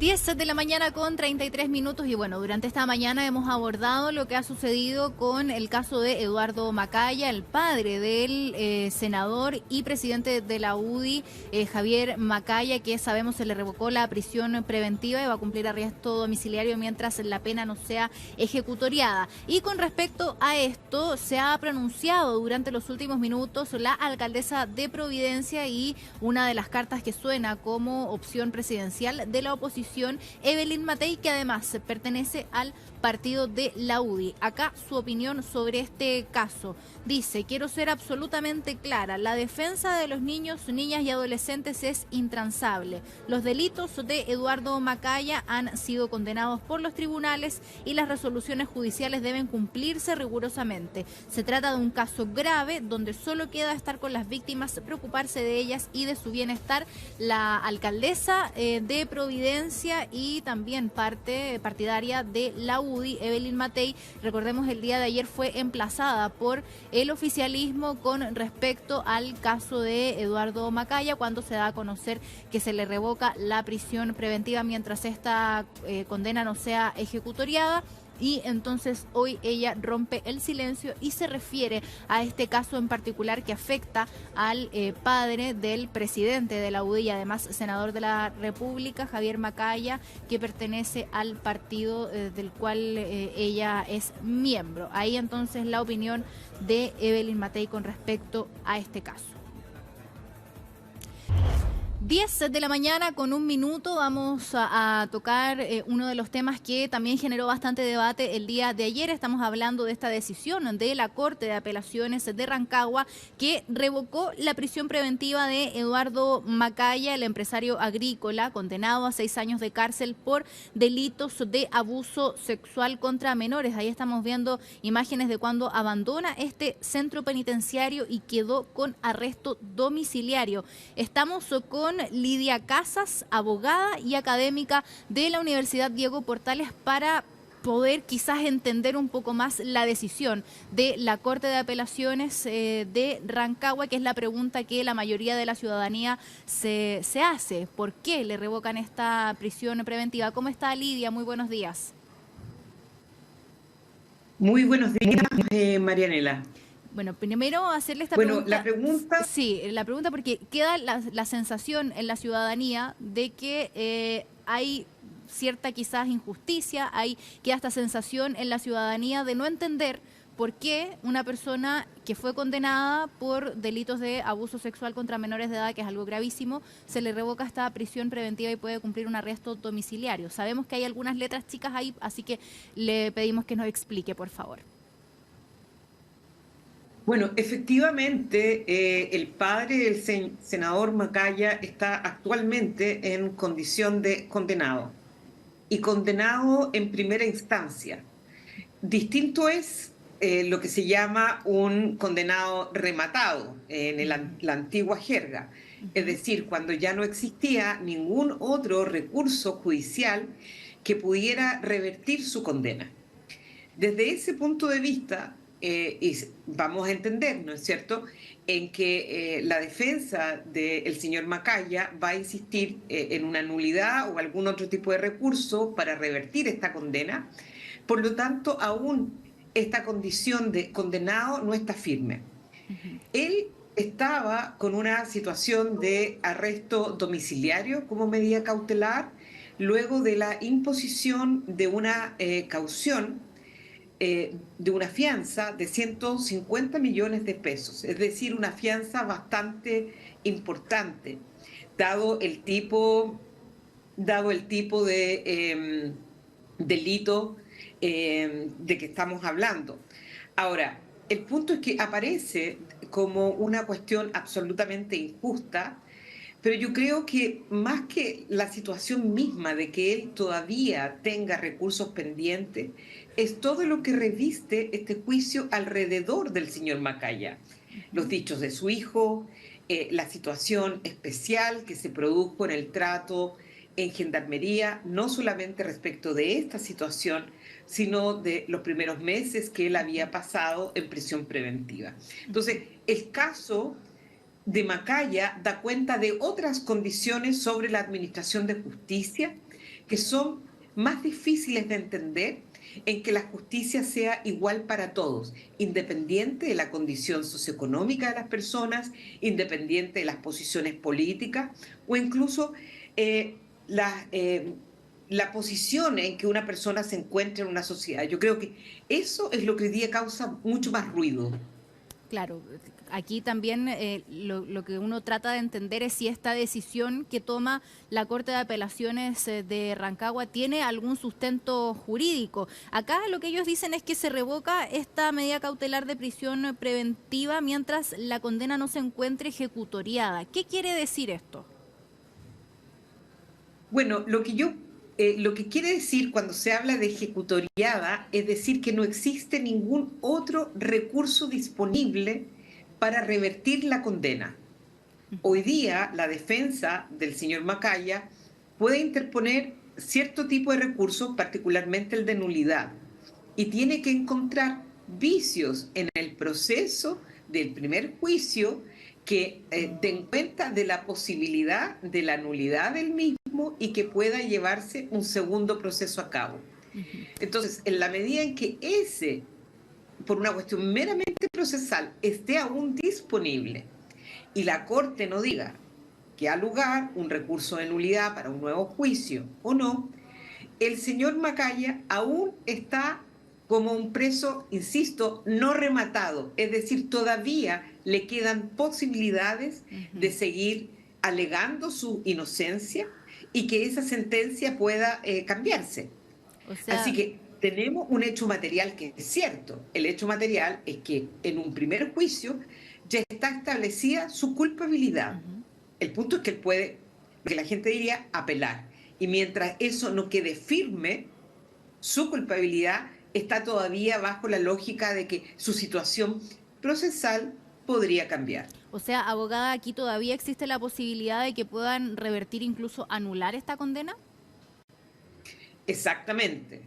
10 de la mañana con 33 minutos y bueno, durante esta mañana hemos abordado lo que ha sucedido con el caso de Eduardo Macaya, el padre del senador y presidente de la UDI, Javier Macaya, que sabemos se le revocó la prisión preventiva y va a cumplir arresto domiciliario mientras la pena no sea ejecutoriada. Y con respecto a esto, se ha pronunciado durante los últimos minutos la alcaldesa de Providencia y una de las cartas que suena como opción presidencial de la oposición, Evelyn Matei, que además pertenece al partido de la UDI. Acá su opinión sobre este caso. Dice: quiero ser absolutamente clara, la defensa de los niños, niñas y adolescentes es intransable. Los delitos de Eduardo Macaya han sido condenados por los tribunales y las resoluciones judiciales deben cumplirse rigurosamente. Se trata de un caso grave donde solo queda estar con las víctimas, preocuparse de ellas y de su bienestar. La alcaldesa de Providencia y también partidaria de la UDI, Evelyn Matei, recordemos el día de ayer fue emplazada por el oficialismo con respecto al caso de Eduardo Macaya, cuando se da a conocer que se le revoca la prisión preventiva mientras esta condena no sea ejecutoriada. Y entonces hoy ella rompe el silencio y se refiere a este caso en particular que afecta al padre del presidente de la UDI y además senador de la República, Javier Macaya, que pertenece al partido del cual ella es miembro. Ahí entonces la opinión de Evelyn Matei con respecto a este caso. 10 de la mañana con un minuto vamos a tocar uno de los temas que también generó bastante debate el día de ayer. Estamos hablando de esta decisión de la Corte de Apelaciones de Rancagua que revocó la prisión preventiva de Eduardo Macaya, el empresario agrícola, condenado a 6 años de cárcel por delitos de abuso sexual contra menores. Ahí estamos viendo imágenes de cuando abandona este centro penitenciario y quedó con arresto domiciliario. Estamos con Lidia Casas, abogada y académica de la Universidad Diego Portales, para poder quizás entender un poco más la decisión de la Corte de Apelaciones de Rancagua, que es la pregunta que la mayoría de la ciudadanía se hace. ¿Por qué le revocan esta prisión preventiva? ¿Cómo está, Lidia? Muy buenos días. Muy buenos días, Marianela. Bueno, primero hacerle esta pregunta. La pregunta... Sí, la pregunta porque queda la sensación en la ciudadanía de que hay cierta quizás injusticia, queda esta sensación en la ciudadanía de no entender por qué una persona que fue condenada por delitos de abuso sexual contra menores de edad, que es algo gravísimo, se le revoca esta prisión preventiva y puede cumplir un arresto domiciliario. Sabemos que hay algunas letras chicas ahí, así que le pedimos que nos explique, por favor. Bueno, efectivamente, el padre del senador Macaya está actualmente en condición de condenado, y condenado en primera instancia. Distinto es lo que se llama un condenado rematado en la antigua jerga, es decir, cuando ya no existía ningún otro recurso judicial que pudiera revertir su condena. Desde ese punto de vista, y vamos a entender, ¿no es cierto?, en que la defensa del señor Macaya va a insistir en una nulidad o algún otro tipo de recurso para revertir esta condena. Por lo tanto, aún esta condición de condenado no está firme. Él estaba con una situación de arresto domiciliario como medida cautelar, luego de la imposición de una caución, de una fianza de 150 millones de pesos, es decir, una fianza bastante importante, dado el tipo de delito de que estamos hablando. Ahora, el punto es que aparece como una cuestión absolutamente injusta, pero yo creo que más que la situación misma de que él todavía tenga recursos pendientes, es todo lo que reviste este juicio alrededor del señor Macaya. Los dichos de su hijo, la situación especial que se produjo en el trato en Gendarmería, no solamente respecto de esta situación, sino de los primeros meses que él había pasado en prisión preventiva. Entonces, el caso de Macaya da cuenta de otras condiciones sobre la administración de justicia que son más difíciles de entender en que la justicia sea igual para todos, independiente de la condición socioeconómica de las personas, independiente de las posiciones políticas o incluso eh, la, eh, la posición en que una persona se encuentra en una sociedad. Yo creo que eso es lo que hoy día causa mucho más ruido. Claro, aquí también lo que uno trata de entender es si esta decisión que toma la Corte de Apelaciones de Rancagua tiene algún sustento jurídico. Acá lo que ellos dicen es que se revoca esta medida cautelar de prisión preventiva mientras la condena no se encuentre ejecutoriada. ¿Qué quiere decir esto? Bueno, lo que quiere decir cuando se habla de ejecutoriada es decir que no existe ningún otro recurso disponible para revertir la condena. Hoy día la defensa del señor Macaya puede interponer cierto tipo de recursos, particularmente el de nulidad, y tiene que encontrar vicios en el proceso del primer juicio que den cuenta de la posibilidad de la nulidad del mismo y que pueda llevarse un segundo proceso a cabo. Entonces, en la medida en que ese, por una cuestión meramente procesal, esté aún disponible y la Corte no diga que ha lugar un recurso de nulidad para un nuevo juicio o no, el señor Macaya aún está como un preso, insisto, no rematado, es decir, todavía le quedan posibilidades de seguir alegando su inocencia y que esa sentencia pueda cambiarse. O Así sea, que tenemos un hecho material que es cierto. El hecho material es que en un primer juicio ya está establecida su culpabilidad. El punto es que él puede, que la gente diría, apelar. Y mientras eso no quede firme, su culpabilidad está todavía bajo la lógica de que su situación procesal podría cambiar. abogada, aquí todavía existe la posibilidad de que puedan revertir, incluso anular esta condena. Exactamente.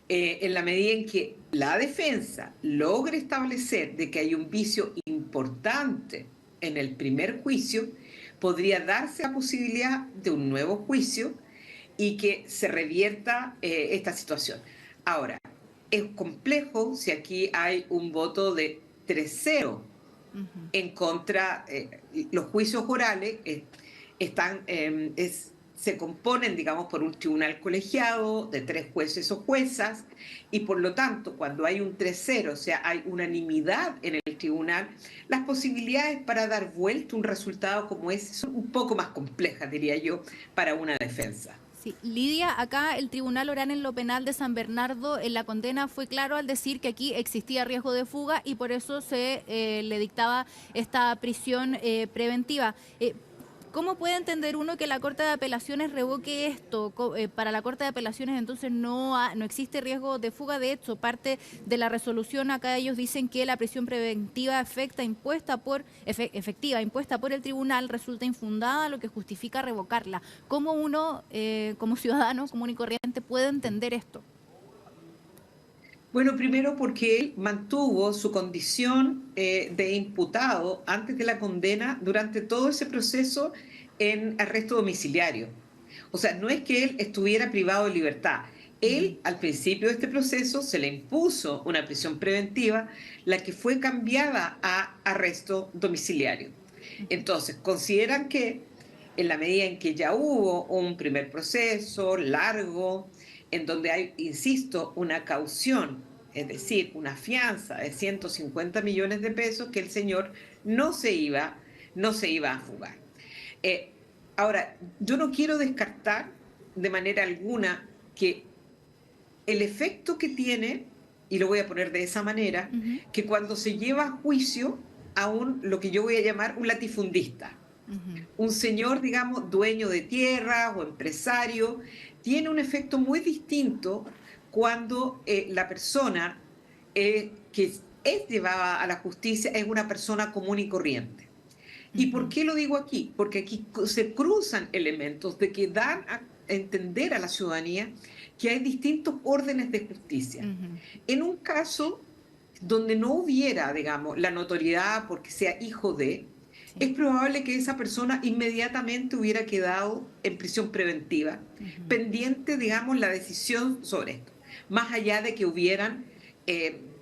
En la medida en que la defensa logre establecer de que hay un vicio importante en el primer juicio, podría darse la posibilidad de un nuevo juicio y que se revierta esta situación. Ahora, es complejo si aquí hay un voto de 3-0 en contra, los juicios orales se componen, digamos, por un tribunal colegiado de 3 jueces o juezas, y por lo tanto, cuando hay un 3-0, o sea, hay unanimidad en el tribunal, las posibilidades para dar vuelta un resultado como ese son un poco más complejas, diría yo, para una defensa. Sí, Lidia, acá el Tribunal Oral en lo Penal de San Bernardo en la condena fue claro al decir que aquí existía riesgo de fuga y por eso se le dictaba esta prisión preventiva. ¿Cómo puede entender uno que la Corte de Apelaciones revoque esto? Para la Corte de Apelaciones entonces no existe riesgo de fuga. De hecho, parte de la resolución acá ellos dicen que la prisión preventiva efectiva impuesta por el tribunal resulta infundada, lo que justifica revocarla. ¿Cómo uno, como ciudadano común y corriente, puede entender esto? Bueno, primero porque él mantuvo su condición de imputado antes de la condena durante todo ese proceso en arresto domiciliario. O sea, no es que él estuviera privado de libertad. Él, al principio de este proceso, se le impuso una prisión preventiva, la que fue cambiada a arresto domiciliario. Entonces, consideran que en la medida en que ya hubo un primer proceso largo, en donde hay, insisto, una caución, es decir, una fianza de 150 millones de pesos, que el señor no se iba a fugar. Eh, Ahora, yo no quiero descartar de manera alguna que el efecto que tiene, y lo voy a poner de esa manera, Ujú, que cuando se lleva a juicio a lo que yo voy a llamar un latifundista, ujú. un señor, digamos, dueño de tierra o empresario, tiene un efecto muy distinto cuando la persona que es llevada a la justicia es una persona común y corriente. ¿Y por Ujú, qué lo digo aquí? Porque aquí se cruzan elementos de que dan a entender a la ciudadanía que hay distintos órdenes de justicia. ujú. En un caso donde no hubiera, digamos, la notoriedad porque sea hijo de, es probable que esa persona inmediatamente hubiera quedado en prisión preventiva, pendiente, digamos, la decisión sobre esto, más allá de que hubieran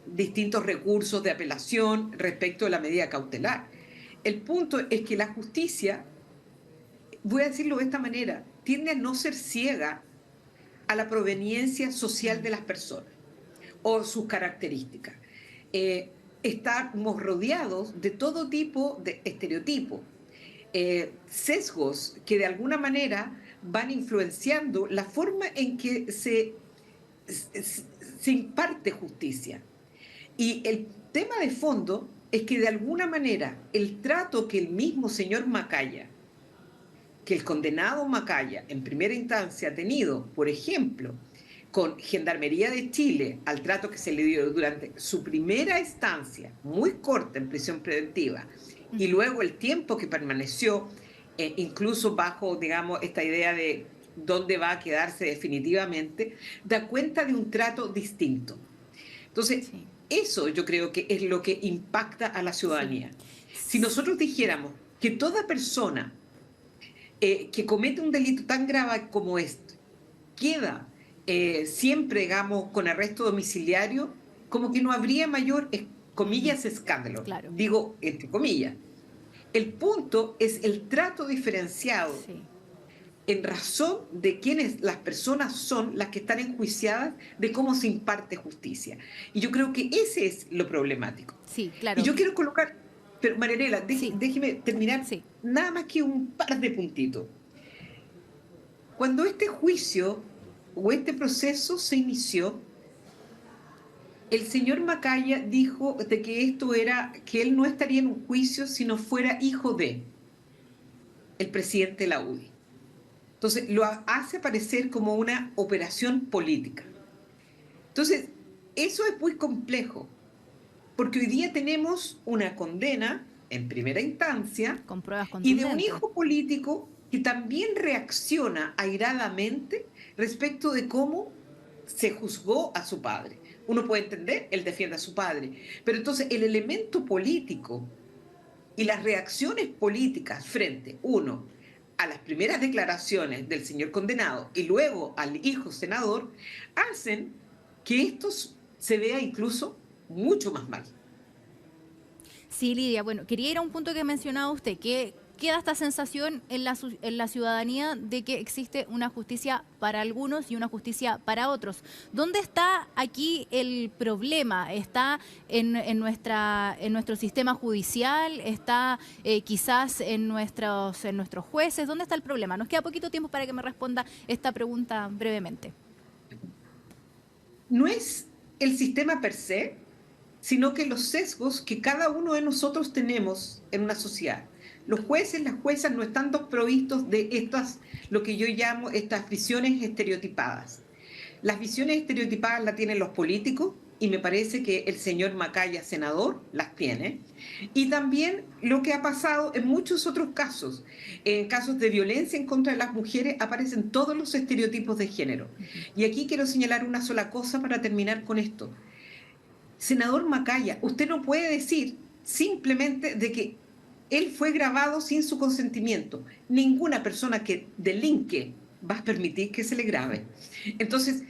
distintos recursos de apelación respecto de la medida cautelar. El punto es que la justicia, voy a decirlo de esta manera, tiende a no ser ciega a la proveniencia social de las personas o sus características. Estamos rodeados de todo tipo de estereotipos, sesgos que de alguna manera van influenciando la forma en que se imparte justicia. Y el tema de fondo es que de alguna manera el trato que el mismo señor Macaya, que el condenado Macaya en primera instancia ha tenido, por ejemplo, con Gendarmería de Chile, al trato que se le dio durante su primera estancia, muy corta en prisión preventiva, y luego el tiempo que permaneció, incluso bajo, digamos, esta idea de dónde va a quedarse definitivamente, da cuenta de un trato distinto. Entonces, sí, eso yo creo que es lo que impacta a la ciudadanía. Sí. Si nosotros dijéramos que toda persona que comete un delito tan grave como este queda siempre, digamos, con arresto domiciliario, como que no habría mayor, comillas, escándalo. Claro. Digo, entre comillas. El punto es el trato diferenciado, sí, en razón de quiénes las personas son las que están enjuiciadas, de cómo se imparte justicia. Y yo creo que ese es lo problemático. Sí, claro. Y yo quiero colocar, pero Marianela, déjeme terminar, sí, nada más que un par de puntitos. Cuando este juicio o este proceso se inició, el señor Macaya dijo de que esto era, que él no estaría en un juicio si no fuera hijo de el presidente de la UDI. Entonces lo hace parecer como una operación política. Entonces, eso es muy complejo, porque hoy día tenemos una condena en primera instancia con pruebas y de un hijo político que también reacciona airadamente respecto de cómo se juzgó a su padre. Uno puede entender, él defiende a su padre, pero entonces el elemento político y las reacciones políticas frente, uno, a las primeras declaraciones del señor condenado y luego al hijo senador, hacen que esto se vea incluso mucho más mal. Sí, Lidia, bueno, quería ir a un punto que mencionaba usted, que queda esta sensación en la ciudadanía de que existe una justicia para algunos y una justicia para otros. ¿Dónde está aquí el problema? ¿Está en nuestro sistema judicial? ¿Está quizás en nuestros jueces? ¿Dónde está el problema? Nos queda poquito tiempo para que me responda esta pregunta brevemente. No es el sistema per se, sino que los sesgos que cada uno de nosotros tenemos en una sociedad. Los jueces, las juezas no están provistos de estas, lo que yo llamo estas visiones estereotipadas. Las visiones estereotipadas las tienen los políticos y me parece que el señor Macaya, senador, las tiene. Y también lo que ha pasado en muchos otros casos. En casos de violencia en contra de las mujeres aparecen todos los estereotipos de género. Y aquí quiero señalar una sola cosa para terminar con esto. Senador Macaya, usted no puede decir simplemente de que él fue grabado sin su consentimiento. Ninguna persona que delinque va a permitir que se le grabe. Entonces,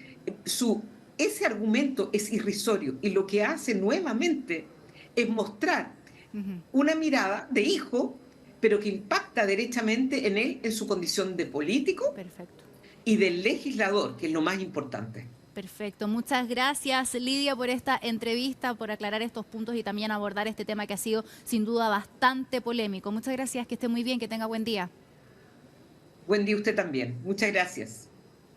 ese argumento es irrisorio y lo que hace nuevamente es mostrar una mirada de hijo, pero que impacta derechamente en él, en su condición de político. Perfecto. Y de legislador, que es lo más importante. Perfecto. Muchas gracias, Lidia, por esta entrevista, por aclarar estos puntos y también abordar este tema que ha sido sin duda bastante polémico. Muchas gracias, que esté muy bien, que tenga buen día. Buen día usted también. Muchas gracias.